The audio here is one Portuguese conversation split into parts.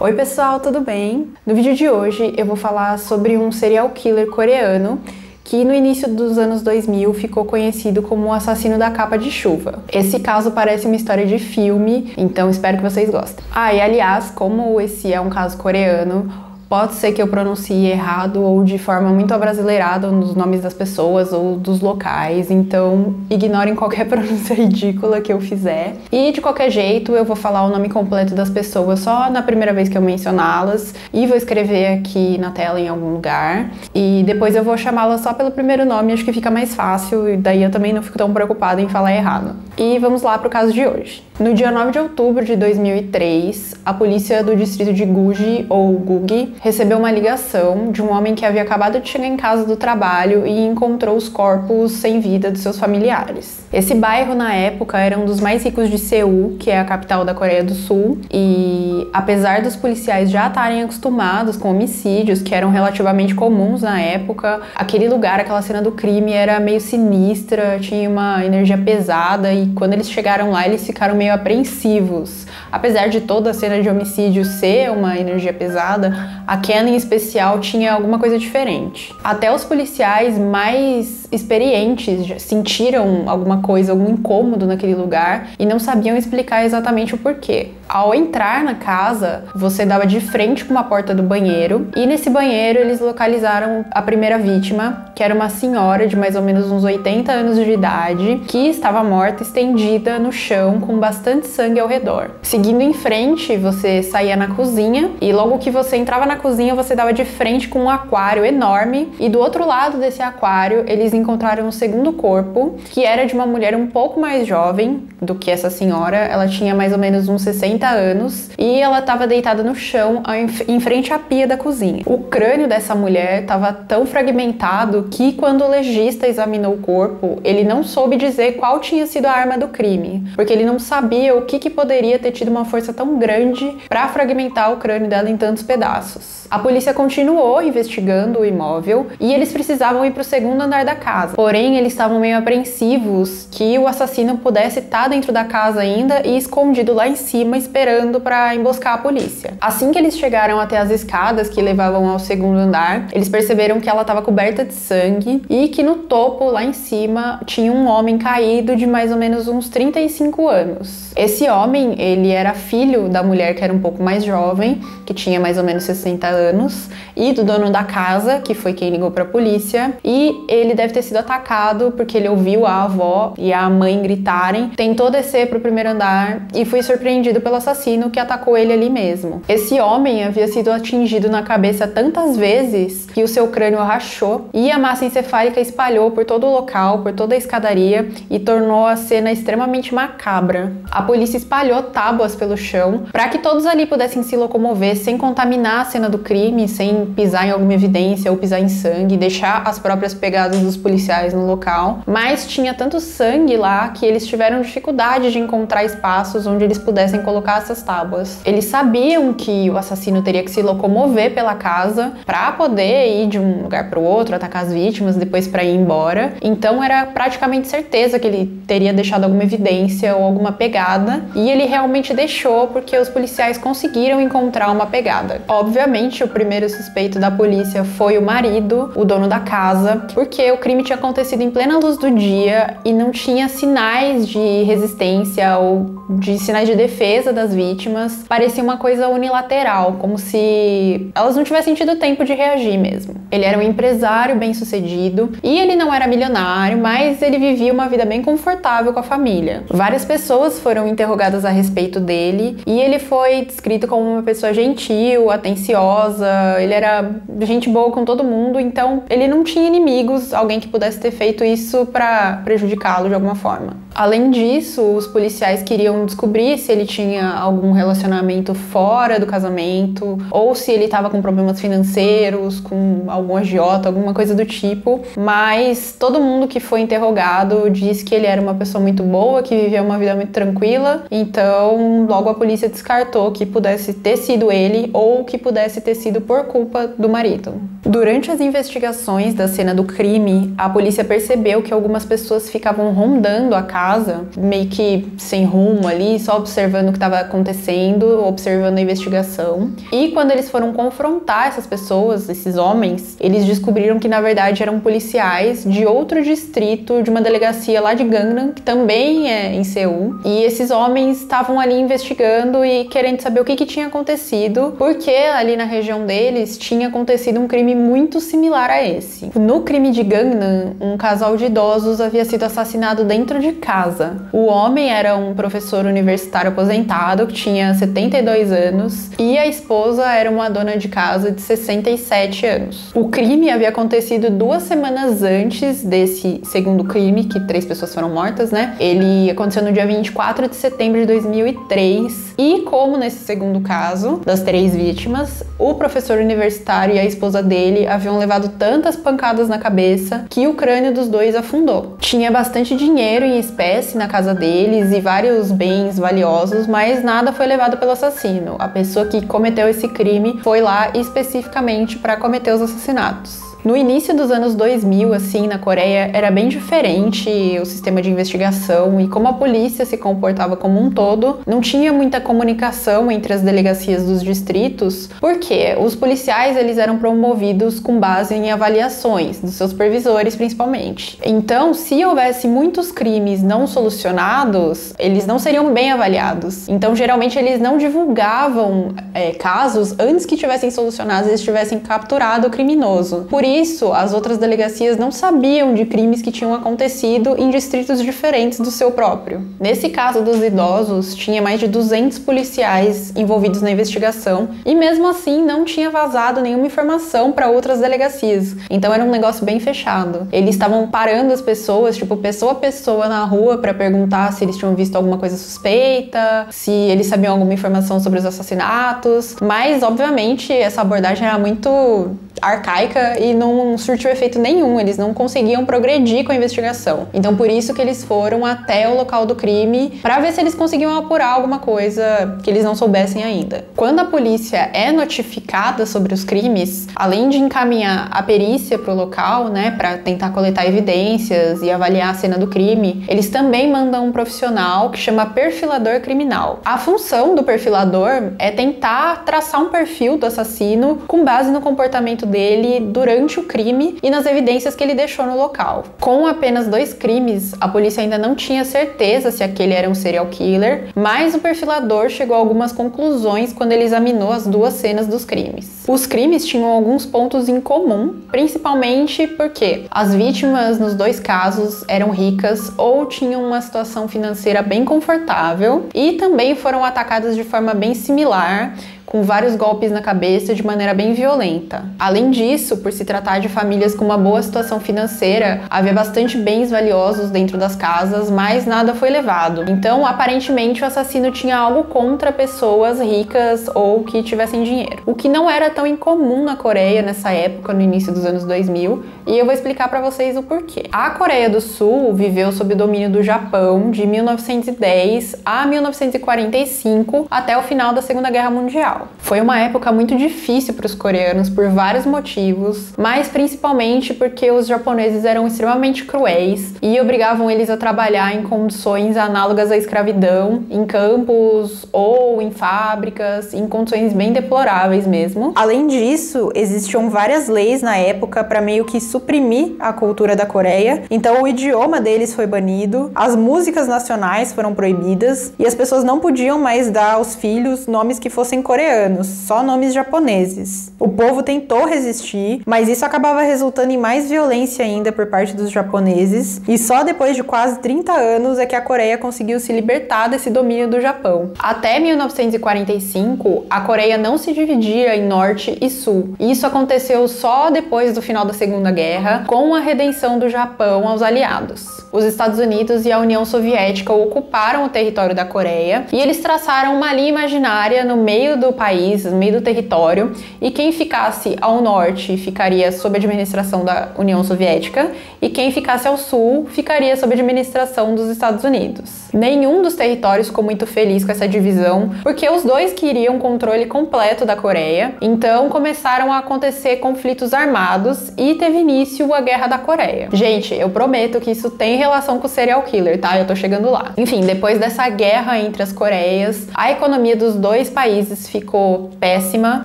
Oi pessoal, tudo bem? No vídeo de hoje eu vou falar sobre um serial killer coreano que no início dos anos 2000 ficou conhecido como o assassino da capa de chuva. Esse caso parece uma história de filme, então espero que vocês gostem. E aliás, como esse é um caso coreano, pode ser que eu pronuncie errado ou de forma muito abrasileirada nos nomes das pessoas ou dos locais, então ignorem qualquer pronúncia ridícula que eu fizer. E de qualquer jeito, eu vou falar o nome completo das pessoas só na primeira vez que eu mencioná-las e vou escrever aqui na tela em algum lugar. E depois eu vou chamá-las só pelo primeiro nome, acho que fica mais fácil e daí eu também não fico tão preocupada em falar errado. E vamos lá pro caso de hoje. No dia 9 de outubro de 2003, a polícia do distrito de Guji, ou Gugi, recebeu uma ligação de um homem que havia acabado de chegar em casa do trabalho e encontrou os corpos sem vida de seus familiares. Esse bairro, na época, era um dos mais ricos de Seul, que é a capital da Coreia do Sul, e apesar dos policiais já estarem acostumados com homicídios, que eram relativamente comuns na época, aquele lugar, aquela cena do crime era meio sinistra, tinha uma energia pesada e quando eles chegaram lá, eles ficaram meio apreensivos. Apesar de toda a cena de homicídio ser uma energia pesada, aquela em especial tinha alguma coisa diferente. Até os policiais mais experientes sentiram alguma coisa, algum incômodo naquele lugar e não sabiam explicar exatamente o porquê. Ao entrar na casa, você dava de frente com uma porta do banheiro e nesse banheiro eles localizaram a primeira vítima, que era uma senhora de mais ou menos uns 80 anos de idade, que estava morta estendida no chão com bastante sangue ao redor. Seguindo em frente, você saía na cozinha e logo que você entrava na cozinha, você dava de frente com um aquário enorme e do outro lado desse aquário, eles encontraram um segundo corpo, que era de uma mulher um pouco mais jovem do que essa senhora. Ela tinha mais ou menos uns 60 anos e ela estava deitada no chão em frente à pia da cozinha. O crânio dessa mulher estava tão fragmentado que quando o legista examinou o corpo, ele não soube dizer qual tinha sido a arma do crime, porque ele não sabia o que poderia ter tido uma força tão grande para fragmentar o crânio dela em tantos pedaços. A polícia continuou investigando o imóvel e eles precisavam ir para o segundo andar da casa. Porém, eles estavam meio apreensivos que o assassino pudesse estar dentro da casa ainda e escondido lá em cima esperando para emboscar a polícia. Assim que eles chegaram até as escadas que levavam ao segundo andar, eles perceberam que ela estava coberta de sangue e que no topo, lá em cima, tinha um homem caído de mais ou menos uns 35 anos. Esse homem, ele era filho da mulher que era um pouco mais jovem, que tinha mais ou menos 60 anos, e do dono da casa, que foi quem ligou para a polícia, e ele deve ter sido atacado porque ele ouviu a avó e a mãe gritarem, tentou descer para o primeiro andar e foi surpreendido pelo assassino que atacou ele ali mesmo. Esse homem havia sido atingido na cabeça tantas vezes que o seu crânio rachou e a massa encefálica espalhou por todo o local, por toda a escadaria e tornou a cena extremamente macabra. A polícia espalhou tábuas pelo chão para que todos ali pudessem se locomover sem contaminar a cena do crime, sem pisar em alguma evidência ou pisar em sangue, deixar as próprias pegadas dos policiais no local. Mas tinha tanto sangue lá que eles tiveram dificuldade de encontrar espaços onde eles pudessem colocar essas tábuas. Eles sabiam que o assassino teria que se locomover pela casa para poder ir de um lugar para o outro, atacar as vítimas, depois para ir embora. Então era praticamente certeza que ele teria deixado alguma evidência ou alguma pegada, e ele realmente deixou porque os policiais conseguiram encontrar uma pegada. Obviamente, o primeiro suspeito da polícia foi o marido, o dono da casa, porque o crime tinha acontecido em plena luz do dia e não tinha sinais de resistência ou de sinais de defesa das vítimas. Parecia uma coisa unilateral, como se elas não tivessem tido tempo de reagir mesmo. Ele era um empresário bem-sucedido e ele não era milionário, mas ele vivia uma vida bem confortável com a família. Várias pessoas foram interrogadas a respeito dele e ele foi descrito como uma pessoa gentil, atenciosa, ele era gente boa com todo mundo, então ele não tinha inimigos, alguém que pudesse ter feito isso para prejudicá-lo de alguma forma. Além disso, os policiais queriam descobrir se ele tinha algum relacionamento fora do casamento ou se ele estava com problemas financeiros, com algum agiota, alguma coisa do tipo, mas todo mundo que foi interrogado disse que ele era uma pessoa muito boa, que vivia uma vida muito tranquila, então logo a polícia descartou que pudesse ter sido ele ou que pudesse ter sido por culpa do marido. Durante as investigações da cena do crime, a polícia percebeu que algumas pessoas ficavam rondando a casa, meio que sem rumo ali, só observando o que estava acontecendo, observando a investigação. E quando eles foram confrontar essas pessoas, esses homens, eles descobriram que na verdade eram policiais de outro distrito, de uma delegacia lá de Gangnam, que também é em Seul. E esses homens estavam ali investigando e querendo saber o que tinha acontecido, porque ali na região deles tinha acontecido um crime muito similar a esse. No crime de Gangnam, um casal de idosos havia sido assassinado dentro de casa. O homem era um professor universitário aposentado, que tinha 72 anos, e a esposa era uma dona de casa de 67 anos. O crime havia acontecido 2 semanas antes desse segundo crime, que 3 pessoas foram mortas, né? Ele aconteceu no dia 24 de setembro de 2003, e como nesse segundo caso, das 3 vítimas, o professor universitário e a esposa dele haviam levado tantas pancadas na cabeça que o crânio dos dois afundou. Tinha bastante dinheiro em espécie na casa deles e vários bens valiosos, mas nada foi levado pelo assassino. A pessoa que cometeu esse crime foi lá especificamente para cometer os assassinatos. No início dos anos 2000, assim, na Coreia, era bem diferente o sistema de investigação e como a polícia se comportava como um todo, não tinha muita comunicação entre as delegacias dos distritos, porque os policiais eles eram promovidos com base em avaliações dos seus supervisores, principalmente. Então, se houvesse muitos crimes não solucionados, eles não seriam bem avaliados. Então, geralmente, eles não divulgavam casos antes que tivessem solucionados, eles tivessem capturado o criminoso. Por isso, as outras delegacias não sabiam de crimes que tinham acontecido em distritos diferentes do seu próprio. Nesse caso dos idosos, tinha mais de 200 policiais envolvidos na investigação e mesmo assim não tinha vazado nenhuma informação para outras delegacias. Então era um negócio bem fechado. Eles estavam parando as pessoas, tipo, pessoa a pessoa na rua para perguntar se eles tinham visto alguma coisa suspeita, se eles sabiam alguma informação sobre os assassinatos, mas obviamente essa abordagem era muito arcaica e não surtiu efeito nenhum, eles não conseguiam progredir com a investigação. Então por isso que eles foram até o local do crime para ver se eles conseguiam apurar alguma coisa que eles não soubessem ainda. Quando a polícia é notificada sobre os crimes, além de encaminhar a perícia para o local, né, para tentar coletar evidências e avaliar a cena do crime, eles também mandam um profissional que chama perfilador criminal. A função do perfilador é tentar traçar um perfil do assassino com base no comportamento dele durante o crime e nas evidências que ele deixou no local. Com apenas 2 crimes, a polícia ainda não tinha certeza se aquele era um serial killer, mas o perfilador chegou a algumas conclusões quando ele examinou as 2 cenas dos crimes. Os crimes tinham alguns pontos em comum, principalmente porque as vítimas nos 2 casos eram ricas ou tinham uma situação financeira bem confortável e também foram atacadas de forma bem similar, com vários golpes na cabeça de maneira bem violenta. Além disso, por se tratar de famílias com uma boa situação financeira, havia bastante bens valiosos dentro das casas, mas nada foi levado. Então, aparentemente, o assassino tinha algo contra pessoas ricas ou que tivessem dinheiro. O que não era tão incomum na Coreia nessa época, no início dos anos 2000, e eu vou explicar para vocês o porquê. A Coreia do Sul viveu sob o domínio do Japão de 1910 a 1945, até o final da Segunda Guerra Mundial. Foi uma época muito difícil para os coreanos por vários motivos, mas principalmente porque os japoneses eram extremamente cruéis e obrigavam eles a trabalhar em condições análogas à escravidão, em campos ou em fábricas, em condições bem deploráveis mesmo. Além disso, existiam várias leis na época para meio que suprimir a cultura da Coreia, então o idioma deles foi banido, as músicas nacionais foram proibidas e as pessoas não podiam mais dar aos filhos nomes que fossem coreanos, só nomes japoneses. O povo tentou resistir, mas isso acabava resultando em mais violência ainda por parte dos japoneses, e só depois de quase 30 anos é que a Coreia conseguiu se libertar desse domínio do Japão. Até 1945, a Coreia não se dividia em norte e sul, e isso aconteceu só depois do final da Segunda Guerra. guerra com a redenção do Japão aos aliados. Os Estados Unidos e a União Soviética ocuparam o território da Coreia e eles traçaram uma linha imaginária no meio do país, no meio do território, e quem ficasse ao norte ficaria sob a administração da União Soviética e quem ficasse ao sul ficaria sob a administração dos Estados Unidos. Nenhum dos territórios ficou muito feliz com essa divisão, porque os dois queriam controle completo da Coreia, então começaram a acontecer conflitos armados e teve início a Guerra da Coreia. Gente, eu prometo que isso tem relação com o serial killer, tá? Eu tô chegando lá. Enfim, depois dessa guerra entre as Coreias, a economia dos dois países ficou péssima,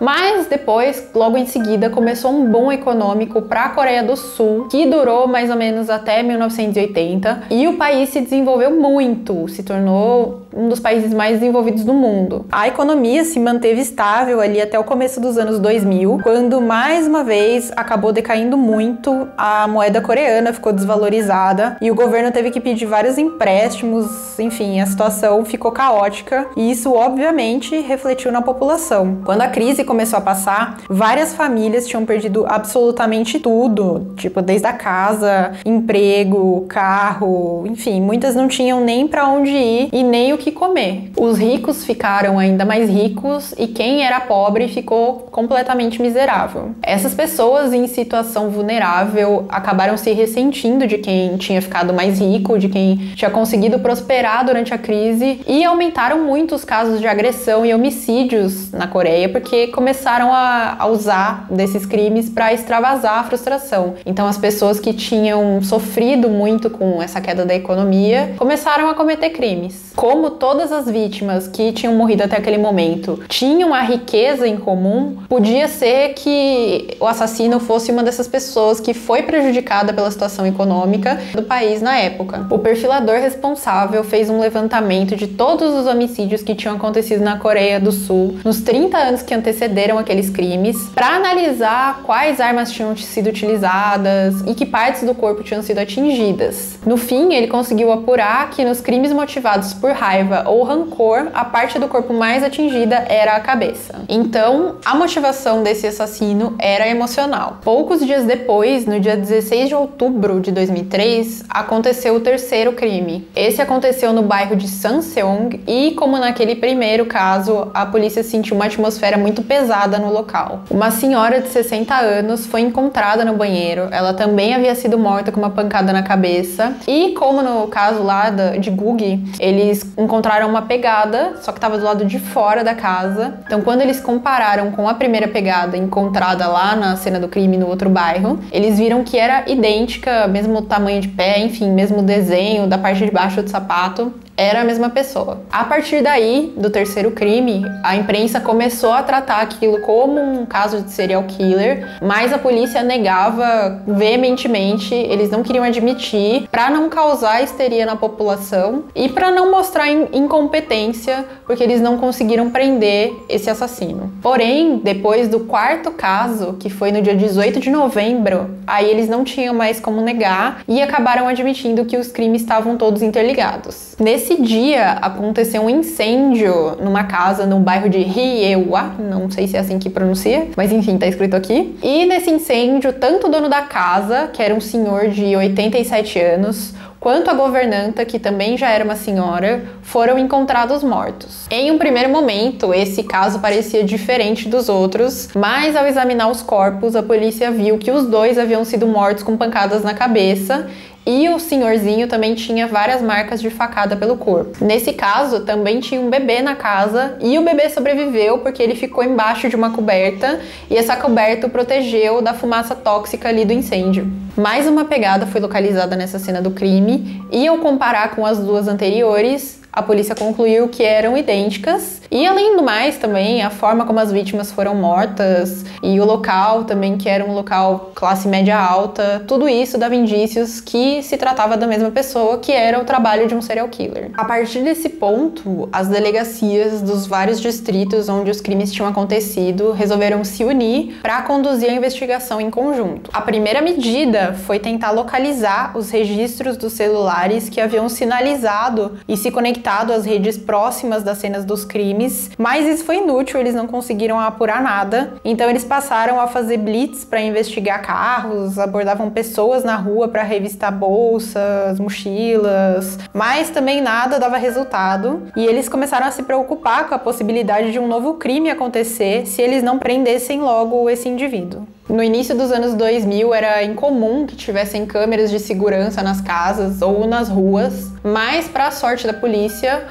mas depois, logo em seguida, começou um boom econômico para a Coreia do Sul, que durou mais ou menos até 1980, e o país se desenvolveu muito, se tornou um dos países mais desenvolvidos do mundo. A economia se manteve estável ali até o começo dos anos 2000, quando mais uma vez acabou decaindo muito, a moeda coreana ficou desvalorizada e o governo teve que pedir vários empréstimos, enfim, a situação ficou caótica e isso obviamente refletiu na população. Quando a crise começou a passar, várias famílias tinham perdido absolutamente tudo, tipo desde a casa, emprego, carro, enfim, muitas não tinham nem para onde ir e nem o que comer. Os ricos ficaram ainda mais ricos e quem era pobre ficou completamente miserável. Essas pessoas em situação vulnerável acabaram se ressentindo de quem tinha ficado mais rico, de quem tinha conseguido prosperar durante a crise e aumentaram muito os casos de agressão e homicídios na Coreia porque começaram a usar desses crimes para extravasar a frustração. Então as pessoas que tinham sofrido muito com essa queda da economia começaram a cometer crimes. Como todas as vítimas que tinham morrido até aquele momento tinham a riqueza em comum, podia ser que o assassino fosse uma dessas pessoas que foi prejudicada pela situação econômica do país na época. O perfilador responsável fez um levantamento de todos os homicídios que tinham acontecido na Coreia do Sul nos 30 anos que antecederam aqueles crimes, para analisar quais armas tinham sido utilizadas e que partes do corpo tinham sido atingidas. No fim, ele conseguiu apurar que nos crimes motivados por raiva ou rancor, a parte do corpo mais atingida era a cabeça. Então, a motivação desse assassino era emocional. Poucos dias depois, no dia 16 de outubro de 2003, aconteceu o terceiro crime. Esse aconteceu no bairro de Sanseong e, como naquele primeiro caso, a polícia sentiu uma atmosfera muito pesada no local. Uma senhora de 60 anos foi encontrada no banheiro, ela também havia sido morta com uma pancada na cabeça e, como no caso lá de Gugee, eles encontraram uma pegada, só que estava do lado de fora da casa. Então, quando eles compararam com a primeira pegada encontrada lá na cena do crime no outro bairro, eles viram que era idêntica, mesmo tamanho de pé, enfim, mesmo desenho da parte de baixo do sapato, era a mesma pessoa. A partir daí, do terceiro crime, a imprensa começou a tratar aquilo como um caso de serial killer, mas a polícia negava veementemente, eles não queriam admitir, para não causar histeria na população e para não mostrar incompetência, porque eles não conseguiram prender esse assassino. Porém, depois do quarto caso, que foi no dia 18 de novembro, aí eles não tinham mais como negar e acabaram admitindo que os crimes estavam todos interligados. Nesse dia, aconteceu um incêndio numa casa no bairro de Hyewa, não sei se é assim que pronuncia, mas enfim, tá escrito aqui. E nesse incêndio, tanto o dono da casa, que era um senhor de 87 anos, quanto a governanta, que também já era uma senhora, foram encontrados mortos. Em um primeiro momento, esse caso parecia diferente dos outros, mas ao examinar os corpos, a polícia viu que os dois haviam sido mortos com pancadas na cabeça e o senhorzinho também tinha várias marcas de facada pelo corpo. Nesse caso, também tinha um bebê na casa e o bebê sobreviveu porque ele ficou embaixo de uma coberta e essa coberta o protegeu da fumaça tóxica ali do incêndio. Mais uma pegada foi localizada nessa cena do crime e, ao comparar com as duas anteriores, a polícia concluiu que eram idênticas e, além do mais, também a forma como as vítimas foram mortas e o local também, que era um local classe média alta, tudo isso dava indícios que se tratava da mesma pessoa, que era o trabalho de um serial killer. A partir desse ponto, as delegacias dos vários distritos onde os crimes tinham acontecido resolveram se unir para conduzir a investigação em conjunto. A primeira medida foi tentar localizar os registros dos celulares que haviam sinalizado e se conectado às redes próximas das cenas dos crimes crimes, mas isso foi inútil, eles não conseguiram apurar nada. Então eles passaram a fazer blitz para investigar carros, abordavam pessoas na rua para revistar bolsas, mochilas, mas também nada dava resultado. E eles começaram a se preocupar com a possibilidade de um novo crime acontecer se eles não prendessem logo esse indivíduo. No início dos anos 2000 era incomum que tivessem câmeras de segurança nas casas ou nas ruas, mas para a sorte da polícia,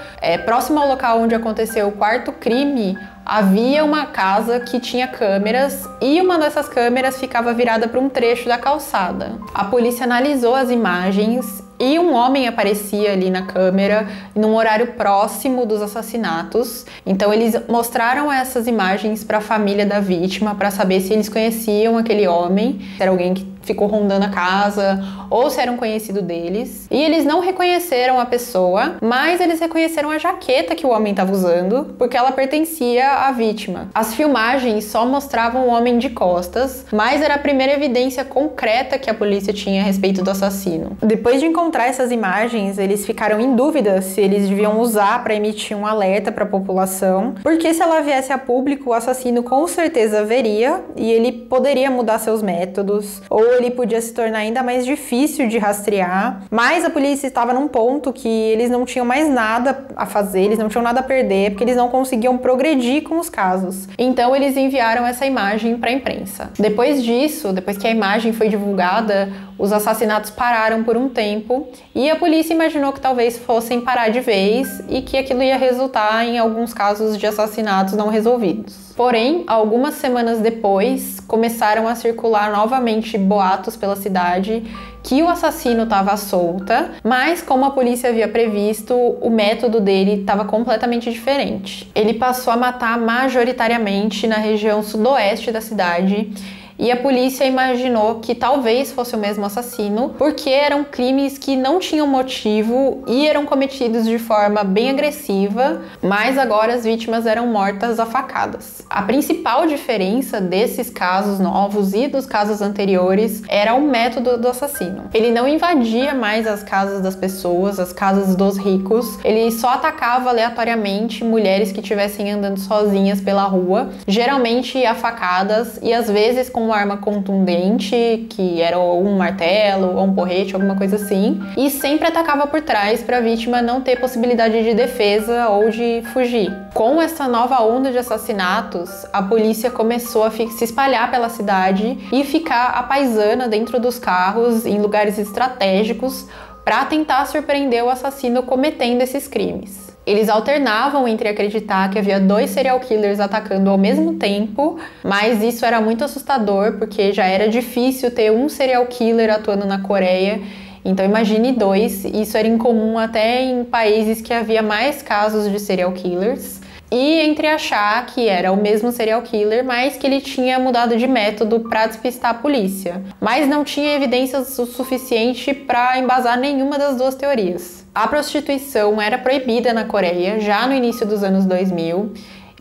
próximo ao local onde aconteceu o quarto crime, havia uma casa que tinha câmeras e uma dessas câmeras ficava virada para um trecho da calçada. A polícia analisou as imagens e um homem aparecia ali na câmera num horário próximo dos assassinatos. Então eles mostraram essas imagens para a família da vítima para saber se eles conheciam aquele homem, se era alguém que ficou rondando a casa ou se era um conhecido deles. E eles não reconheceram a pessoa, mas eles reconheceram a jaqueta que o homem estava usando, porque ela pertencia à vítima. As filmagens só mostravam o homem de costas, mas era a primeira evidência concreta que a polícia tinha a respeito do assassino. Depois de encontrar essas imagens, eles ficaram em dúvida se eles deviam usar para emitir um alerta para a população, porque se ela viesse a público, o assassino com certeza veria e ele poderia mudar seus métodos, ou ele podia se tornar ainda mais difícil de rastrear. Mas a polícia estava num ponto que eles não tinham mais nada a fazer, eles não tinham nada a perder, porque eles não conseguiam progredir com os casos. Então eles enviaram essa imagem para a imprensa. Depois disso, depois que a imagem foi divulgada, os assassinatos pararam por um tempo e a polícia imaginou que talvez fossem parar de vez e que aquilo ia resultar em alguns casos de assassinatos não resolvidos. Porém, algumas semanas depois, começaram a circular novamente boatos pela cidade que o assassino estava à solta, mas como a polícia havia previsto, o método dele estava completamente diferente. Ele passou a matar majoritariamente na região sudoeste da cidade, e a polícia imaginou que talvez fosse o mesmo assassino, porque eram crimes que não tinham motivo e eram cometidos de forma bem agressiva, mas agora as vítimas eram mortas a facadas. A principal diferença desses casos novos e dos casos anteriores era o método do assassino. Ele não invadia mais as casas das pessoas, as casas dos ricos, ele só atacava aleatoriamente mulheres que estivessem andando sozinhas pela rua, geralmente a facadas e às vezes com uma arma contundente, que era um martelo ou um porrete, alguma coisa assim, e sempre atacava por trás para a vítima não ter possibilidade de defesa ou de fugir. Com essa nova onda de assassinatos, a polícia começou a se espalhar pela cidade e ficar à paisana dentro dos carros, em lugares estratégicos, para tentar surpreender o assassino cometendo esses crimes. Eles alternavam entre acreditar que havia 2 serial killers atacando ao mesmo tempo, mas isso era muito assustador, porque já era difícil ter um serial killer atuando na Coreia. Então imagine 2, isso era incomum até em países que havia mais casos de serial killers. E entre achar que era o mesmo serial killer, mas que ele tinha mudado de método para despistar a polícia. Mas não tinha evidências o suficiente para embasar nenhuma das duas teorias. A prostituição era proibida na Coreia já no início dos anos 2000,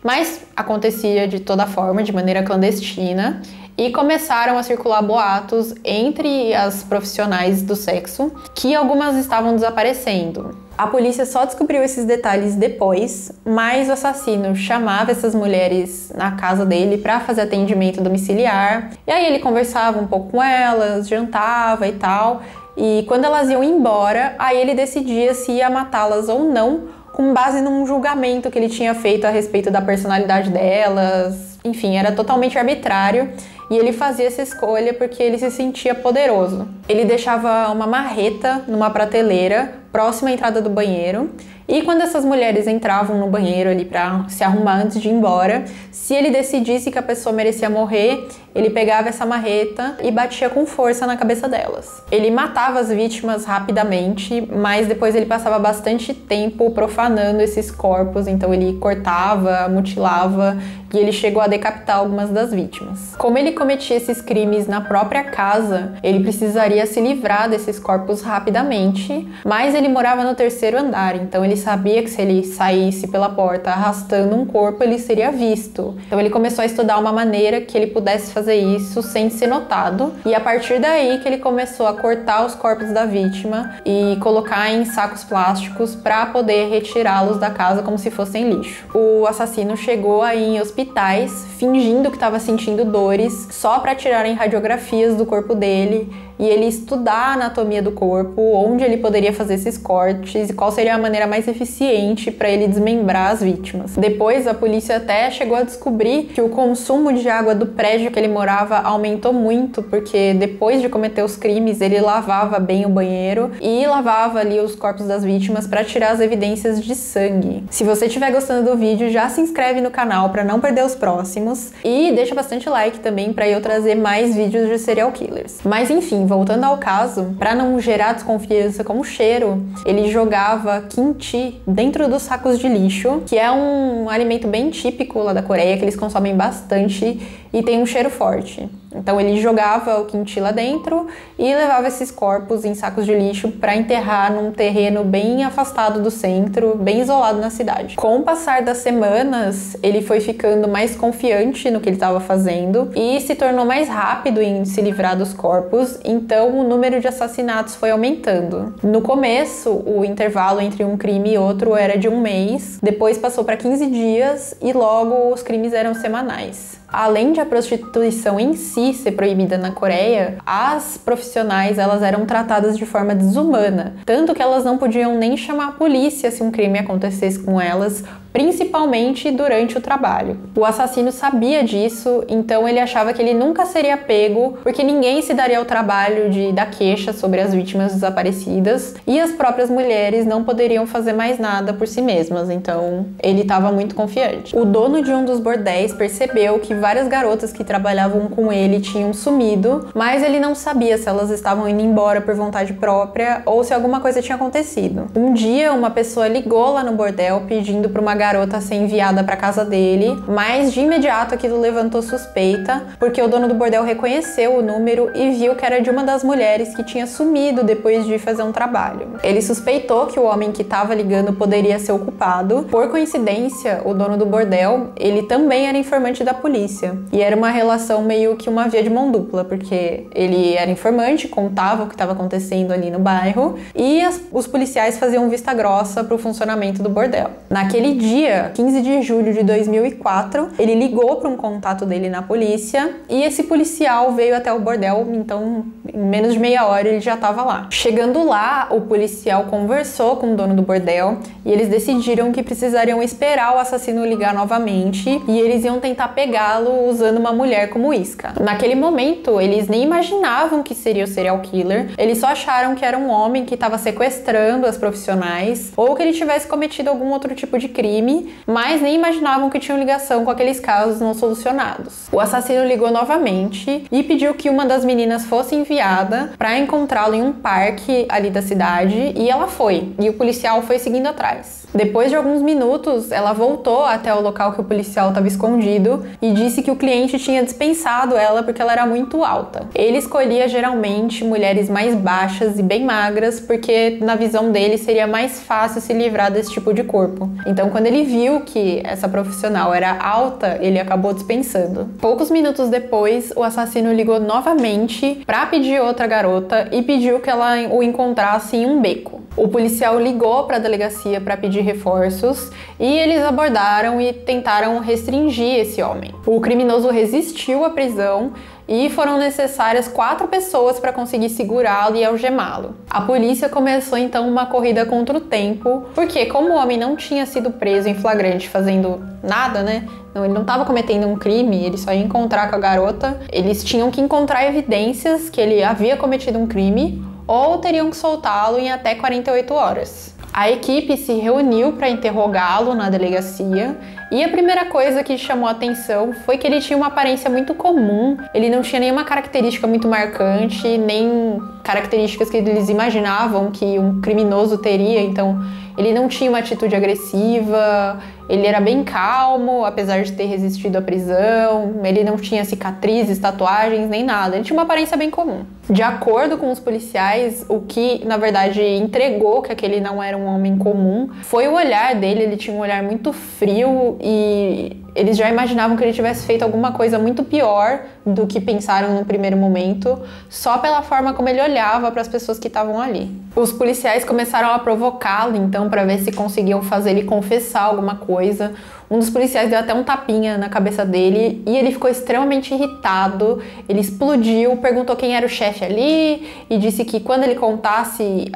mas acontecia de toda forma, de maneira clandestina, e começaram a circular boatos entre as profissionais do sexo que algumas estavam desaparecendo. A polícia só descobriu esses detalhes depois, mas o assassino chamava essas mulheres na casa dele para fazer atendimento domiciliar, e aí ele conversava um pouco com elas, jantava e tal, e quando elas iam embora, aí ele decidia se ia matá-las ou não, com base num julgamento que ele tinha feito a respeito da personalidade delas. Enfim, era totalmente arbitrário. E ele fazia essa escolha porque ele se sentia poderoso. Ele deixava uma marreta numa prateleira próxima à entrada do banheiro, e quando essas mulheres entravam no banheiro ali para se arrumar antes de ir embora, se ele decidisse que a pessoa merecia morrer, ele pegava essa marreta e batia com força na cabeça delas. Ele matava as vítimas rapidamente, mas depois ele passava bastante tempo profanando esses corpos, então ele cortava, mutilava, e ele chegou a decapitar algumas das vítimas. Como ele cometia esses crimes na própria casa, ele precisaria se livrar desses corpos rapidamente, mas ele morava no 3º andar, então ele sabia que se ele saísse pela porta arrastando um corpo, ele seria visto. Então ele começou a estudar uma maneira que ele pudesse fazer fazer isso sem ser notado. E a partir daí que ele começou a cortar os corpos da vítima e colocar em sacos plásticos para poder retirá-los da casa como se fossem lixo. O assassino chegou aí em hospitais fingindo que estava sentindo dores só para tirarem radiografias do corpo dele e ele estudar a anatomia do corpo, onde ele poderia fazer esses cortes e qual seria a maneira mais eficiente para ele desmembrar as vítimas. Depois, a polícia até chegou a descobrir que o consumo de água do prédio que ele morava aumentou muito, porque depois de cometer os crimes, ele lavava bem o banheiro e lavava ali os corpos das vítimas para tirar as evidências de sangue. Se você estiver gostando do vídeo, já se inscreve no canal para não perder os próximos e deixa bastante like também para eu trazer mais vídeos de serial killers. Mas enfim, voltando ao caso, para não gerar desconfiança com o cheiro, ele jogava kimchi dentro dos sacos de lixo, que é um alimento bem típico lá da Coreia, que eles consomem bastante e tem um cheiro forte. Então ele jogava o kimchi lá dentro e levava esses corpos em sacos de lixo para enterrar num terreno bem afastado do centro, bem isolado na cidade. Com o passar das semanas, ele foi ficando mais confiante no que ele estava fazendo e se tornou mais rápido em se livrar dos corpos, então o número de assassinatos foi aumentando. No começo, o intervalo entre um crime e outro era de 1 mês, depois passou para 15 dias e logo os crimes eram semanais. Além de a prostituição em si ser proibida na Coreia, as profissionais elas eram tratadas de forma desumana, tanto que elas não podiam nem chamar a polícia se um crime acontecesse com elas, principalmente durante o trabalho. O assassino sabia disso, então ele achava que ele nunca seria pego, porque ninguém se daria ao trabalho de dar queixa sobre as vítimas desaparecidas e as próprias mulheres não poderiam fazer mais nada por si mesmas, então ele estava muito confiante. O dono de um dos bordéis percebeu que várias garotas que trabalhavam com ele tinham sumido, mas ele não sabia se elas estavam indo embora por vontade própria ou se alguma coisa tinha acontecido. Um dia, uma pessoa ligou lá no bordel pedindo para uma garota ser enviada para casa dele, mas de imediato aquilo levantou suspeita, porque o dono do bordel reconheceu o número e viu que era de uma das mulheres que tinha sumido depois de fazer um trabalho. Ele suspeitou que o homem que estava ligando poderia ser o culpado. Por coincidência, o dono do bordel, ele também era informante da polícia. E era uma relação meio que uma via de mão dupla, porque ele era informante, contava o que estava acontecendo ali no bairro, e os policiais faziam vista grossa para o funcionamento do bordel. Naquele dia, 15 de julho de 2004, ele ligou para um contato dele na polícia, e esse policial veio até o bordel, então em menos de meia hora ele já estava lá. Chegando lá, o policial conversou com o dono do bordel, e eles decidiram que precisariam esperar o assassino ligar novamente, e eles iam tentar pegá-lo usando uma mulher como isca. Naquele momento, eles nem imaginavam que seria o serial killer, eles só acharam que era um homem que estava sequestrando as profissionais ou que ele tivesse cometido algum outro tipo de crime, mas nem imaginavam que tinham ligação com aqueles casos não solucionados. O assassino ligou novamente e pediu que uma das meninas fosse enviada para encontrá-lo em um parque ali da cidade, e ela foi, e o policial foi seguindo atrás. Depois de alguns minutos, ela voltou até o local que o policial estava escondido e disse que o cliente tinha dispensado ela porque ela era muito alta. Ele escolhia geralmente mulheres mais baixas e bem magras porque na visão dele seria mais fácil se livrar desse tipo de corpo. Então quando ele viu que essa profissional era alta, ele acabou dispensando. Poucos minutos depois, o assassino ligou novamente para pedir outra garota e pediu que ela o encontrasse em um beco. O policial ligou para a delegacia para pedir reforços e eles abordaram e tentaram restringir esse homem. O criminoso resistiu à prisão e foram necessárias 4 pessoas para conseguir segurá-lo e algemá-lo. A polícia começou então uma corrida contra o tempo, porque como o homem não tinha sido preso em flagrante fazendo nada, né? Ele não estava cometendo um crime, ele só ia encontrar com a garota, eles tinham que encontrar evidências que ele havia cometido um crime ou teriam que soltá-lo em até 48 horas. A equipe se reuniu para interrogá-lo na delegacia e a primeira coisa que chamou a atenção foi que ele tinha uma aparência muito comum, ele não tinha nenhuma característica muito marcante, nem características que eles imaginavam que um criminoso teria, então ele não tinha uma atitude agressiva, ele era bem calmo, apesar de ter resistido à prisão, ele não tinha cicatrizes, tatuagens, nem nada, ele tinha uma aparência bem comum. De acordo com os policiais, o que, na verdade, entregou que aquele não era um homem comum foi o olhar dele, ele tinha um olhar muito frio e Eles já imaginavam que ele tivesse feito alguma coisa muito pior do que pensaram no primeiro momento, só pela forma como ele olhava para as pessoas que estavam ali. Os policiais começaram a provocá-lo, então, para ver se conseguiam fazer ele confessar alguma coisa. Um dos policiais deu até um tapinha na cabeça dele e ele ficou extremamente irritado. Ele explodiu, perguntou quem era o chefe ali e disse que quando ele contasse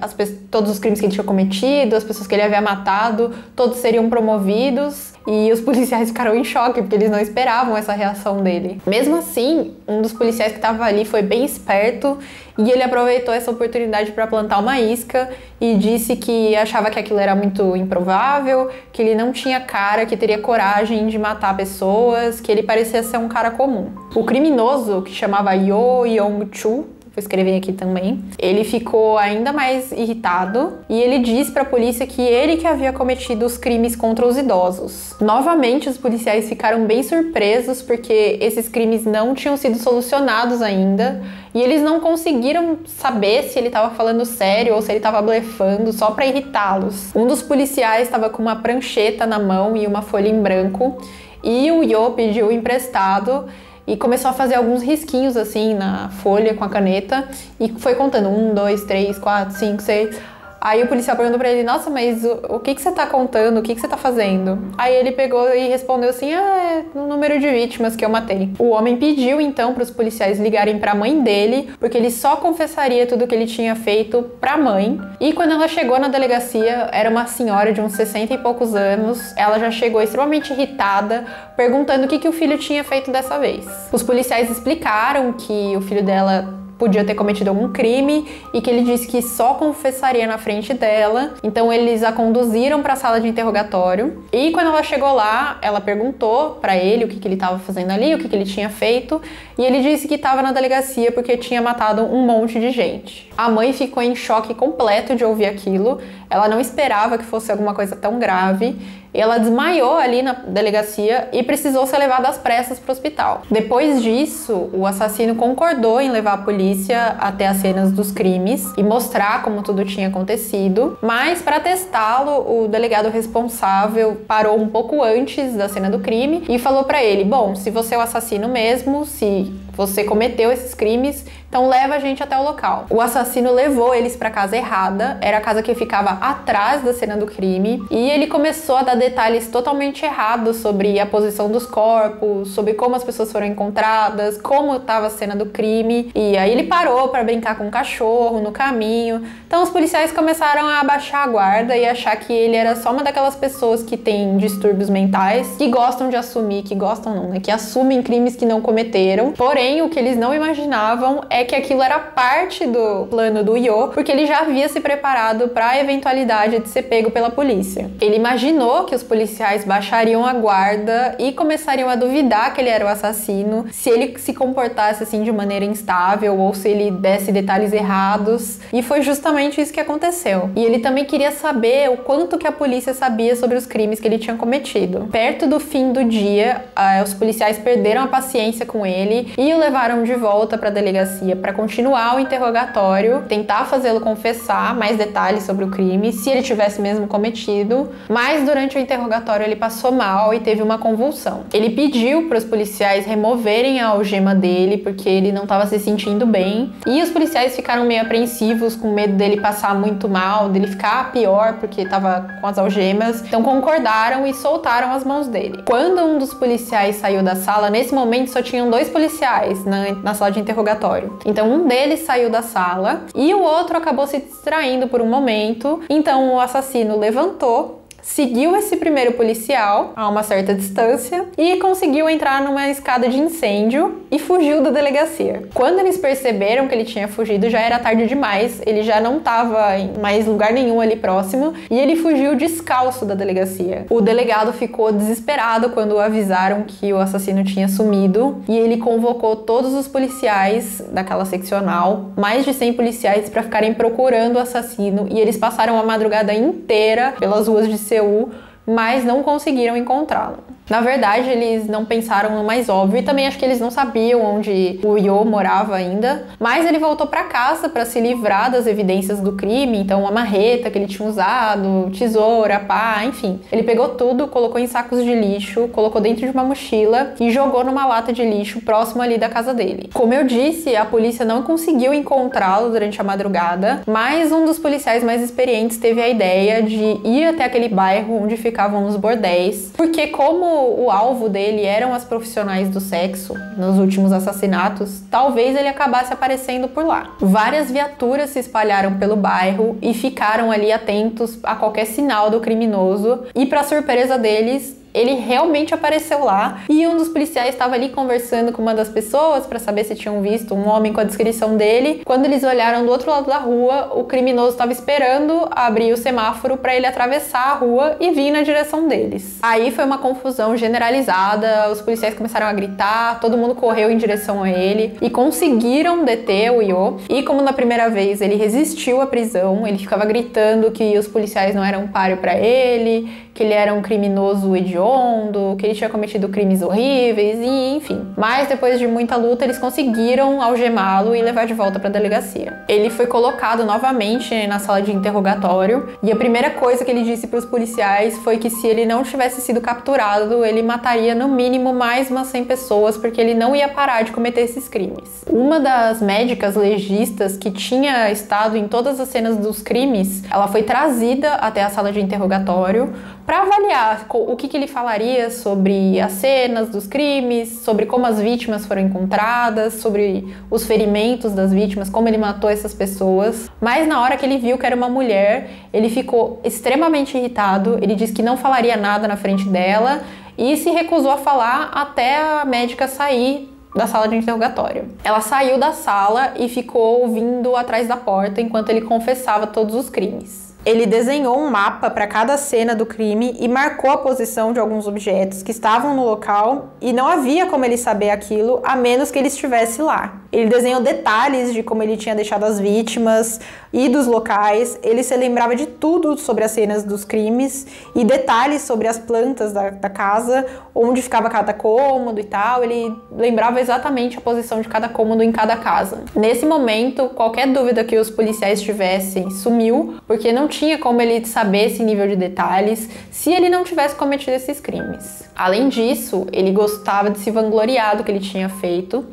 todos os crimes que ele tinha cometido, as pessoas que ele havia matado, todos seriam promovidos. E os policiais ficaram em choque, porque eles não esperavam essa reação dele. Mesmo assim, um dos policiais que estava ali foi bem esperto e ele aproveitou essa oportunidade para plantar uma isca e disse que achava que aquilo era muito improvável, que ele não tinha cara, que teria coragem de matar pessoas, que ele parecia ser um cara comum. O criminoso, que chamava Yo Yong-chul, vou escrever aqui também, ele ficou ainda mais irritado e ele disse para a polícia que ele que havia cometido os crimes contra os idosos. Novamente, os policiais ficaram bem surpresos porque esses crimes não tinham sido solucionados ainda e eles não conseguiram saber se ele estava falando sério ou se ele estava blefando só para irritá-los. Um dos policiais estava com uma prancheta na mão e uma folha em branco e o Yo pediu emprestado e começou a fazer alguns risquinhos assim na folha com a caneta e foi contando 1, 2, 3, 4, 5, 6. Aí o policial perguntou pra ele, nossa, mas o que você tá contando? O que você tá fazendo? Aí ele pegou e respondeu assim, é o número de vítimas que eu matei. O homem pediu então pros policiais ligarem pra mãe dele, porque ele só confessaria tudo que ele tinha feito pra mãe. E quando ela chegou na delegacia, era uma senhora de uns 60 e poucos anos, ela já chegou extremamente irritada, perguntando o que o filho tinha feito dessa vez. Os policiais explicaram que o filho dela podia ter cometido algum crime e que ele disse que só confessaria na frente dela. Então eles a conduziram para a sala de interrogatório e quando ela chegou lá, ela perguntou para ele o que ele estava fazendo ali, o que ele tinha feito e ele disse que estava na delegacia porque tinha matado um monte de gente. A mãe ficou em choque completo de ouvir aquilo, ela não esperava que fosse alguma coisa tão grave. Ela desmaiou ali na delegacia e precisou ser levada às pressas para o hospital. Depois disso, o assassino concordou em levar a polícia até as cenas dos crimes e mostrar como tudo tinha acontecido, mas para testá-lo, o delegado responsável parou um pouco antes da cena do crime e falou para ele, bom, se você é o assassino mesmo, se você cometeu esses crimes, então leva a gente até o local. O assassino levou eles para a casa errada, era a casa que ficava atrás da cena do crime, e ele começou a dar detalhes totalmente errados sobre a posição dos corpos, sobre como as pessoas foram encontradas, como estava a cena do crime, e aí ele parou para brincar com um cachorro no caminho. Então os policiais começaram a abaixar a guarda e achar que ele era só uma daquelas pessoas que têm distúrbios mentais, que gostam de assumir, que gostam não, né? Que assumem crimes que não cometeram. Porém, o que eles não imaginavam é que aquilo era parte do plano do Yo, porque ele já havia se preparado para a eventualidade de ser pego pela polícia. Ele imaginou que os policiais baixariam a guarda e começariam a duvidar que ele era o assassino, se ele se comportasse assim de maneira instável ou se ele desse detalhes errados, e foi justamente isso que aconteceu. E ele também queria saber o quanto que a polícia sabia sobre os crimes que ele tinha cometido. Perto do fim do dia, os policiais perderam a paciência com ele e o levaram de volta para a delegacia para continuar o interrogatório, tentar fazê-lo confessar mais detalhes sobre o crime, se ele tivesse mesmo cometido, mas durante o interrogatório ele passou mal e teve uma convulsão. Ele pediu para os policiais removerem a algema dele, porque ele não estava se sentindo bem, e os policiais ficaram meio apreensivos, com medo dele passar muito mal, dele ficar pior, porque estava com as algemas, então concordaram e soltaram as mãos dele. Quando um dos policiais saiu da sala, nesse momento só tinham 2 policiais na sala de interrogatório. Então um deles saiu da sala e o outro acabou se distraindo por um momento, então o assassino levantou, seguiu esse primeiro policial a uma certa distância e conseguiu entrar numa escada de incêndio e fugiu da delegacia. Quando eles perceberam que ele tinha fugido, já era tarde demais, ele já não estava em mais lugar nenhum ali próximo e ele fugiu descalço da delegacia. O delegado ficou desesperado quando avisaram que o assassino tinha sumido e ele convocou todos os policiais daquela seccional, mais de 100 policiais, para ficarem procurando o assassino, e eles passaram a madrugada inteira pelas ruas de Seul, mas não conseguiram encontrá-lo. Na verdade, eles não pensaram no mais óbvio e também acho que eles não sabiam onde o Yo morava ainda, mas ele voltou para casa para se livrar das evidências do crime, então a marreta que ele tinha usado, tesoura, pá, enfim. Ele pegou tudo, colocou em sacos de lixo, colocou dentro de uma mochila e jogou numa lata de lixo próximo ali da casa dele. Como eu disse, a polícia não conseguiu encontrá-lo durante a madrugada, mas um dos policiais mais experientes teve a ideia de ir até aquele bairro onde ficavam os bordéis, porque como o alvo dele eram as profissionais do sexo nos últimos assassinatos, talvez ele acabasse aparecendo por lá. Várias viaturas se espalharam pelo bairro e ficaram ali atentos a qualquer sinal do criminoso e, para surpresa deles, ele realmente apareceu lá e um dos policiais estava ali conversando com uma das pessoas para saber se tinham visto um homem com a descrição dele. Quando eles olharam do outro lado da rua, o criminoso estava esperando abrir o semáforo para ele atravessar a rua e vir na direção deles. Aí foi uma confusão generalizada, os policiais começaram a gritar, todo mundo correu em direção a ele e conseguiram deter o Yo. E como na primeira vez ele resistiu à prisão, ele ficava gritando que os policiais não eram páreo para ele, que ele era um criminoso hediondo, que ele tinha cometido crimes horríveis e enfim. Mas depois de muita luta, eles conseguiram algemá-lo e levar de volta para a delegacia. Ele foi colocado novamente na sala de interrogatório e a primeira coisa que ele disse para os policiais foi que se ele não tivesse sido capturado, ele mataria no mínimo mais umas 100 pessoas, porque ele não ia parar de cometer esses crimes. Uma das médicas legistas que tinha estado em todas as cenas dos crimes, ela foi trazida até a sala de interrogatório para avaliar o que ele falaria sobre as cenas dos crimes, sobre como as vítimas foram encontradas, sobre os ferimentos das vítimas, como ele matou essas pessoas. Mas na hora que ele viu que era uma mulher, ele ficou extremamente irritado, ele disse que não falaria nada na frente dela e se recusou a falar até a médica sair da sala de interrogatório. Ela saiu da sala e ficou ouvindo atrás da porta enquanto ele confessava todos os crimes. Ele desenhou um mapa para cada cena do crime e marcou a posição de alguns objetos que estavam no local e não havia como ele saber aquilo a menos que ele estivesse lá. Ele desenhou detalhes de como ele tinha deixado as vítimas e dos locais. Ele se lembrava de tudo sobre as cenas dos crimes e detalhes sobre as plantas da casa, onde ficava cada cômodo e tal. Ele lembrava exatamente a posição de cada cômodo em cada casa. Nesse momento, qualquer dúvida que os policiais tivessem sumiu, porque não tinha como ele saber esse nível de detalhes se ele não tivesse cometido esses crimes. Além disso, ele gostava de se vangloriar do que ele tinha feito,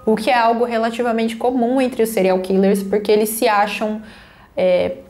o que é algo relativamente comum entre os serial killers, porque eles se acham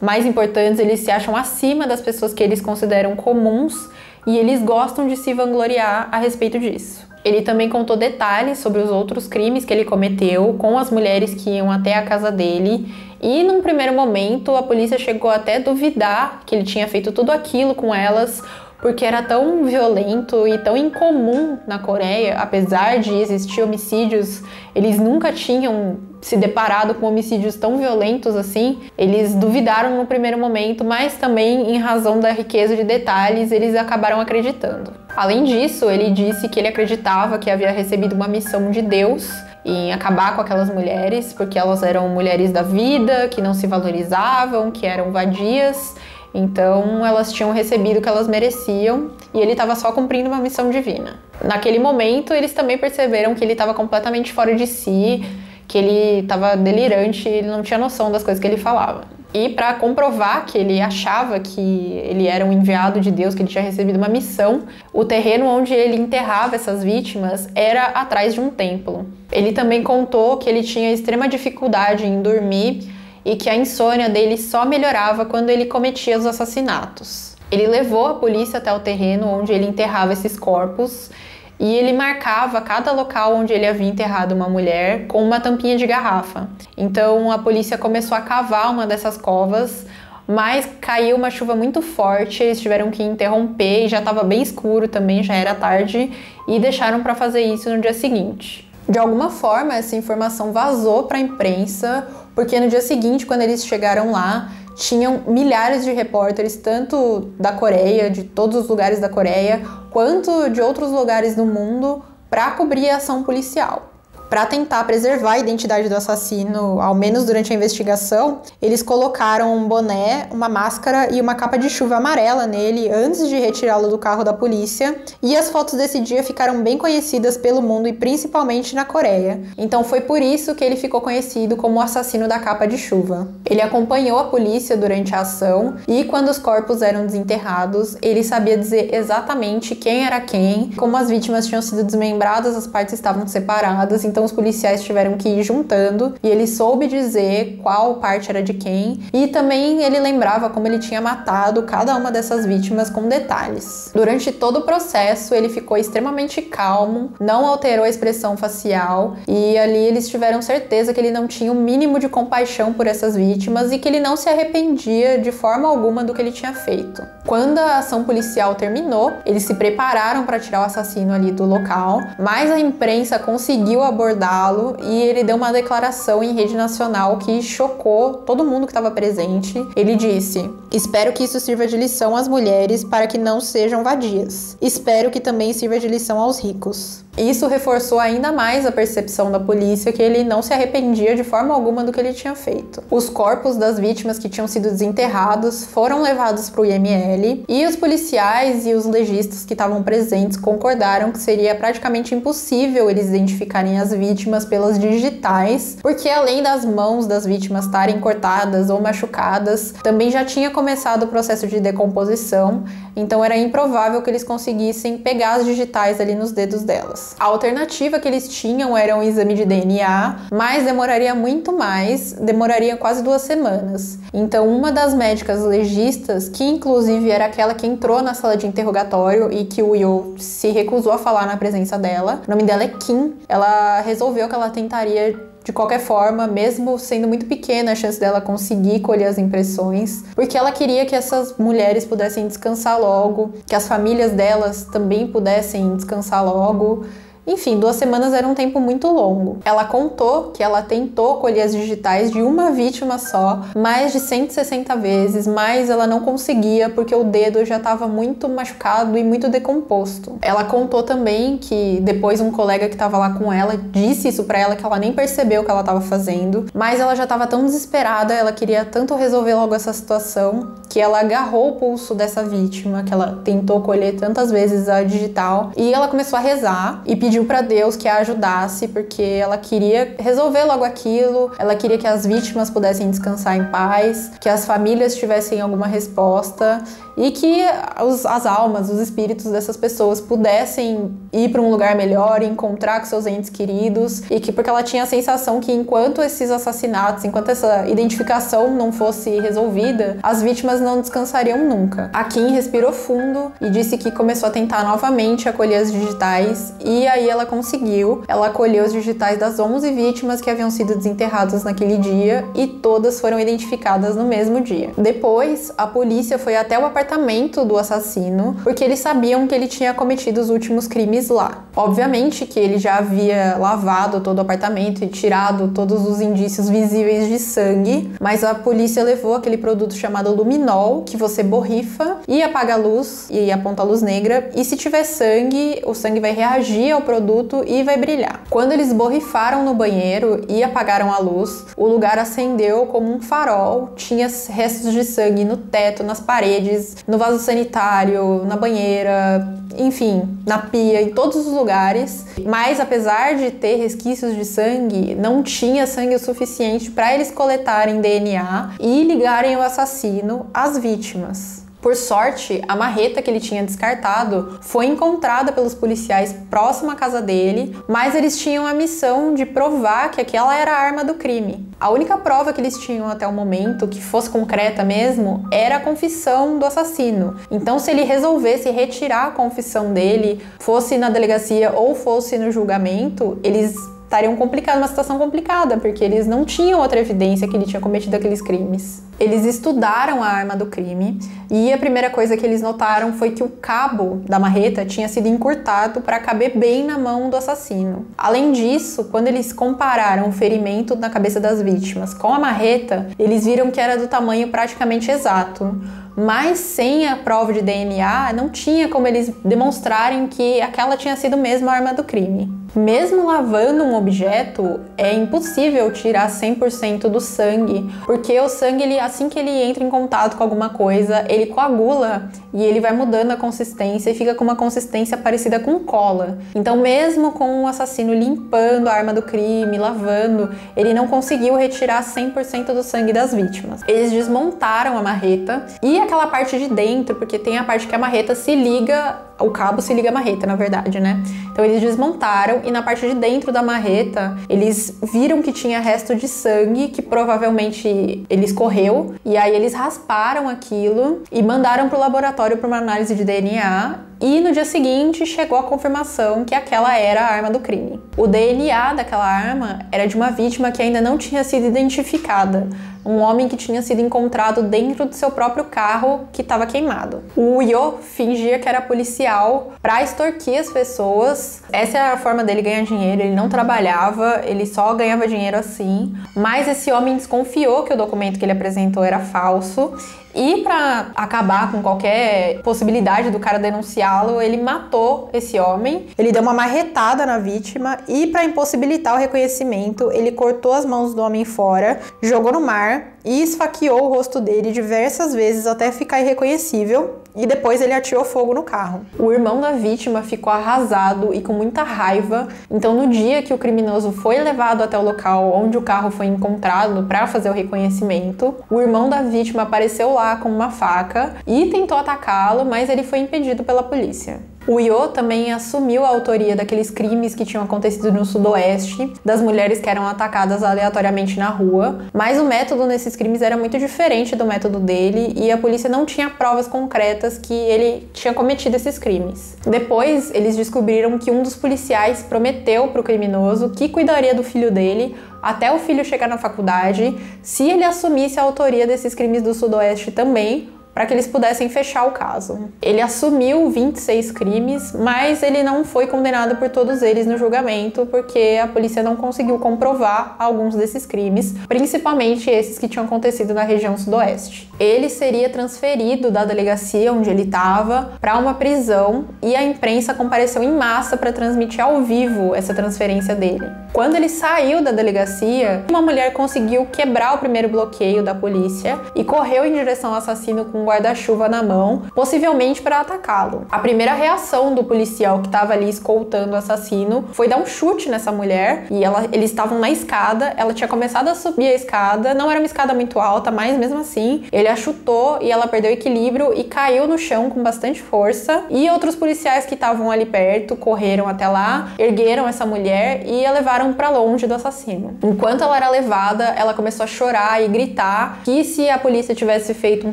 mais importantes, eles se acham acima das pessoas que eles consideram comuns e eles gostam de se vangloriar a respeito disso. Ele também contou detalhes sobre os outros crimes que ele cometeu com as mulheres que iam até a casa dele e, num primeiro momento, a polícia chegou até a duvidar que ele tinha feito tudo aquilo com elas, porque era tão violento e tão incomum na Coreia. Apesar de existir homicídios, eles nunca tinham se deparado com homicídios tão violentos assim. Eles duvidaram no primeiro momento, mas também em razão da riqueza de detalhes, eles acabaram acreditando. Além disso, ele disse que ele acreditava que havia recebido uma missão de Deus em acabar com aquelas mulheres, porque elas eram mulheres da vida, que não se valorizavam, que eram vadias. Então elas tinham recebido o que elas mereciam e ele estava só cumprindo uma missão divina. Naquele momento eles também perceberam que ele estava completamente fora de si, que ele estava delirante, ele não tinha noção das coisas que ele falava. E para comprovar que ele achava que ele era um enviado de Deus, que ele tinha recebido uma missão, o terreno onde ele enterrava essas vítimas era atrás de um templo. Ele também contou que ele tinha extrema dificuldade em dormir e que a insônia dele só melhorava quando ele cometia os assassinatos. Ele levou a polícia até o terreno onde ele enterrava esses corpos e ele marcava cada local onde ele havia enterrado uma mulher com uma tampinha de garrafa. Então a polícia começou a cavar uma dessas covas, mas caiu uma chuva muito forte, eles tiveram que interromper e já estava bem escuro também, já era tarde, e deixaram para fazer isso no dia seguinte. De alguma forma, essa informação vazou para a imprensa, porque no dia seguinte, quando eles chegaram lá, tinham milhares de repórteres, tanto da Coreia, de todos os lugares da Coreia, quanto de outros lugares do mundo, para cobrir a ação policial. Para tentar preservar a identidade do assassino, ao menos durante a investigação, eles colocaram um boné, uma máscara e uma capa de chuva amarela nele antes de retirá-lo do carro da polícia, e as fotos desse dia ficaram bem conhecidas pelo mundo e principalmente na Coreia. Então foi por isso que ele ficou conhecido como o assassino da capa de chuva. Ele acompanhou a polícia durante a ação e quando os corpos eram desenterrados, ele sabia dizer exatamente quem era quem, como as vítimas tinham sido desmembradas, as partes estavam separadas, então os policiais tiveram que ir juntando e ele soube dizer qual parte era de quem, e também ele lembrava como ele tinha matado cada uma dessas vítimas com detalhes. Durante todo o processo, ele ficou extremamente calmo, não alterou a expressão facial, e ali eles tiveram certeza que ele não tinha o mínimo de compaixão por essas vítimas e que ele não se arrependia de forma alguma do que ele tinha feito. Quando a ação policial terminou, eles se prepararam para tirar o assassino ali do local, mas a imprensa conseguiu abordá-lo e ele deu uma declaração em rede nacional que chocou todo mundo que estava presente. Ele disse: "Espero que isso sirva de lição às mulheres para que não sejam vadias. Espero que também sirva de lição aos ricos." Isso reforçou ainda mais a percepção da polícia que ele não se arrependia de forma alguma do que ele tinha feito. Os corpos das vítimas que tinham sido desenterrados foram levados para o IML e os policiais e os legistas que estavam presentes concordaram que seria praticamente impossível eles identificarem as vítimas pelas digitais, porque além das mãos das vítimas estarem cortadas ou machucadas, também já tinha começado o processo de decomposição, então era improvável que eles conseguissem pegar as digitais ali nos dedos delas. A alternativa que eles tinham era um exame de DNA, mas demoraria muito mais, demoraria quase 2 semanas. Então uma das médicas legistas, que inclusive era aquela que entrou na sala de interrogatório e que o Yo se recusou a falar na presença dela, o nome dela é Kim, ela resolveu que ela tentaria de qualquer forma, mesmo sendo muito pequena a chance dela conseguir colher as impressões, porque ela queria que essas mulheres pudessem descansar logo, que as famílias delas também pudessem descansar logo. Enfim, 2 semanas era um tempo muito longo. Ela contou que ela tentou colher as digitais de uma vítima só, mais de 160 vezes, mas ela não conseguia porque o dedo já estava muito machucado e muito decomposto. Ela contou também que depois um colega que estava lá com ela disse isso pra ela, que ela nem percebeu o que ela estava fazendo, mas ela já estava tão desesperada, ela queria tanto resolver logo essa situação, que ela agarrou o pulso dessa vítima, que ela tentou colher tantas vezes a digital, e ela começou a rezar e pediu para Deus que a ajudasse, porque ela queria resolver logo aquilo, ela queria que as vítimas pudessem descansar em paz, que as famílias tivessem alguma resposta e que as almas, os espíritos dessas pessoas pudessem ir para um lugar melhor, encontrar com seus entes queridos, e que porque ela tinha a sensação que enquanto esses assassinatos, enquanto essa identificação não fosse resolvida, as vítimas não descansariam nunca. A Kim respirou fundo e disse que começou a tentar novamente acolher as digitais, e aí ela conseguiu. Ela acolheu os digitais das 11 vítimas que haviam sido desenterradas naquele dia e todas foram identificadas no mesmo dia. Depois, a polícia foi até o apartamento do assassino, porque eles sabiam que ele tinha cometido os últimos crimes lá. Obviamente que ele já havia lavado todo o apartamento e tirado todos os indícios visíveis de sangue, mas a polícia levou aquele produto chamado luminol, que você borrifa e apaga a luz e aponta a luz negra, e se tiver sangue, o sangue vai reagir ao produto e vai brilhar. Quando eles borrifaram no banheiro e apagaram a luz, o lugar acendeu como um farol, tinha restos de sangue no teto, nas paredes, no vaso sanitário, na banheira, enfim, na pia, em todos os lugares. Mas apesar de ter resquícios de sangue, não tinha sangue o suficiente para eles coletarem DNA e ligarem o assassino às vítimas. Por sorte, a marreta que ele tinha descartado foi encontrada pelos policiais próximo à casa dele, mas eles tinham a missão de provar que aquela era a arma do crime. A única prova que eles tinham até o momento, que fosse concreta mesmo, era a confissão do assassino. Então, se ele resolvesse retirar a confissão dele, fosse na delegacia ou fosse no julgamento, eles estariam numa situação complicada, porque eles não tinham outra evidência que ele tinha cometido aqueles crimes. Eles estudaram a arma do crime e a primeira coisa que eles notaram foi que o cabo da marreta tinha sido encurtado para caber bem na mão do assassino. Além disso, quando eles compararam o ferimento na cabeça das vítimas com a marreta, eles viram que era do tamanho praticamente exato. Mas sem a prova de DNA, não tinha como eles demonstrarem que aquela tinha sido mesmo a arma do crime. Mesmo lavando um objeto, é impossível tirar 100% do sangue, porque o sangue, assim que ele entra em contato com alguma coisa, ele coagula e ele vai mudando a consistência e fica com uma consistência parecida com cola. Então, mesmo com o assassino limpando a arma do crime, lavando, ele não conseguiu retirar 100% do sangue das vítimas. Eles desmontaram a marreta e aquela parte de dentro, porque tem a parte que a marreta se liga, o cabo se liga à marreta, na verdade, né? Então eles desmontaram e na parte de dentro da marreta, eles viram que tinha resto de sangue, que provavelmente ele escorreu, e aí eles rasparam aquilo e mandaram pro laboratório para uma análise de DNA. E no dia seguinte chegou a confirmação que aquela era a arma do crime. O DNA daquela arma era de uma vítima que ainda não tinha sido identificada, um homem que tinha sido encontrado dentro do seu próprio carro que estava queimado. O Yo fingia que era policial para extorquir as pessoas. Essa era a forma dele ganhar dinheiro, ele não trabalhava, ele só ganhava dinheiro assim. Mas esse homem desconfiou que o documento que ele apresentou era falso. E para acabar com qualquer possibilidade do cara denunciá-lo, ele matou esse homem. Ele deu uma marretada na vítima e, para impossibilitar o reconhecimento, ele cortou as mãos do homem fora, jogou no mar e esfaqueou o rosto dele diversas vezes até ficar irreconhecível. E depois ele atirou fogo no carro. O irmão da vítima ficou arrasado e com muita raiva. Então, no dia que o criminoso foi levado até o local onde o carro foi encontrado para fazer o reconhecimento, o irmão da vítima apareceu lá com uma faca e tentou atacá-lo, mas ele foi impedido pela polícia. O Yo também assumiu a autoria daqueles crimes que tinham acontecido no sudoeste, das mulheres que eram atacadas aleatoriamente na rua, mas o método nesses crimes era muito diferente do método dele e a polícia não tinha provas concretas que ele tinha cometido esses crimes. Depois, eles descobriram que um dos policiais prometeu para o criminoso que cuidaria do filho dele até o filho chegar na faculdade, se ele assumisse a autoria desses crimes do sudoeste também, para que eles pudessem fechar o caso. Ele assumiu 26 crimes, mas ele não foi condenado por todos eles no julgamento, porque a polícia não conseguiu comprovar alguns desses crimes, principalmente esses que tinham acontecido na região sudoeste. Ele seria transferido da delegacia onde ele estava para uma prisão e a imprensa compareceu em massa para transmitir ao vivo essa transferência dele. Quando ele saiu da delegacia, uma mulher conseguiu quebrar o primeiro bloqueio da polícia e correu em direção ao assassino com um guarda-chuva na mão, possivelmente para atacá-lo. A primeira reação do policial que estava ali escoltando o assassino foi dar um chute nessa mulher e eles estavam na escada, ela tinha começado a subir a escada, não era uma escada muito alta, mas mesmo assim, ele a chutou e ela perdeu o equilíbrio e caiu no chão com bastante força e outros policiais que estavam ali perto correram até lá, ergueram essa mulher e a levaram para longe do assassino. Enquanto ela era levada, ela começou a chorar e gritar que se a polícia tivesse feito um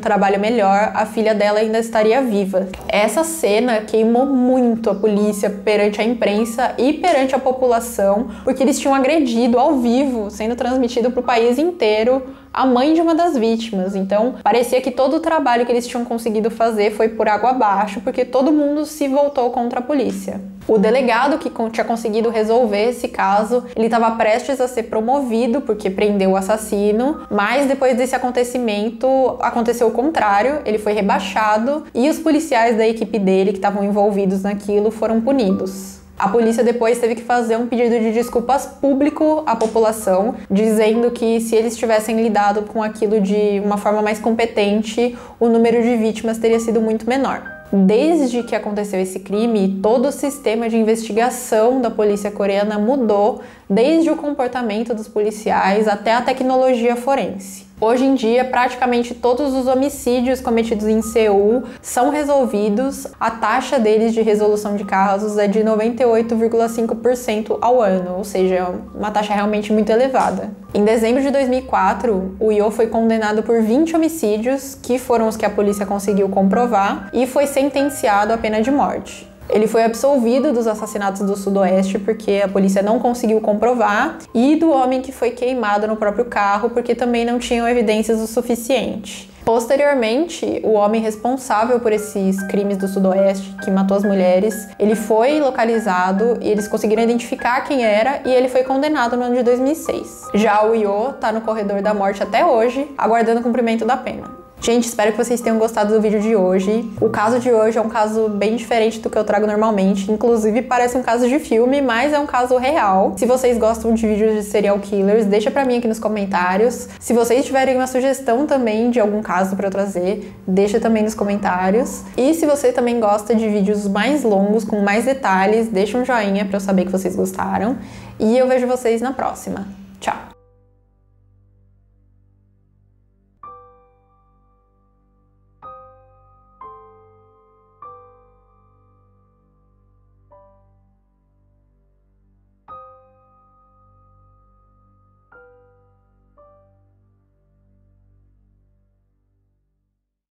trabalho melhor, a filha dela ainda estaria viva. Essa cena queimou muito a polícia perante a imprensa e perante a população, porque eles tinham agredido ao vivo, sendo transmitido para o país inteiro, a mãe de uma das vítimas. Então, parecia que todo o trabalho que eles tinham conseguido fazer foi por água abaixo, porque todo mundo se voltou contra a polícia. O delegado que tinha conseguido resolver esse caso, ele estava prestes a ser promovido porque prendeu o assassino, mas depois desse acontecimento aconteceu o contrário, ele foi rebaixado e os policiais da equipe dele que estavam envolvidos naquilo foram punidos. A polícia depois teve que fazer um pedido de desculpas público à população, dizendo que se eles tivessem lidado com aquilo de uma forma mais competente, o número de vítimas teria sido muito menor. Desde que aconteceu esse crime, todo o sistema de investigação da polícia coreana mudou, desde o comportamento dos policiais até a tecnologia forense. Hoje em dia, praticamente todos os homicídios cometidos em Seul são resolvidos. A taxa deles de resolução de casos é de 98,5% ao ano, ou seja, uma taxa realmente muito elevada. Em dezembro de 2004, o Yo foi condenado por 20 homicídios, que foram os que a polícia conseguiu comprovar, e foi sentenciado à pena de morte. Ele foi absolvido dos assassinatos do Sudoeste porque a polícia não conseguiu comprovar e do homem que foi queimado no próprio carro porque também não tinham evidências o suficiente. Posteriormente, o homem responsável por esses crimes do Sudoeste, que matou as mulheres, ele foi localizado e eles conseguiram identificar quem era e ele foi condenado no ano de 2006. Já o Yo tá no corredor da morte até hoje, aguardando o cumprimento da pena. Gente, espero que vocês tenham gostado do vídeo de hoje. O caso de hoje é um caso bem diferente do que eu trago normalmente. Inclusive, parece um caso de filme, mas é um caso real. Se vocês gostam de vídeos de serial killers, deixa pra mim aqui nos comentários. Se vocês tiverem uma sugestão também de algum caso pra eu trazer, deixa também nos comentários. E se você também gosta de vídeos mais longos, com mais detalhes, deixa um joinha pra eu saber que vocês gostaram. E eu vejo vocês na próxima. Tchau!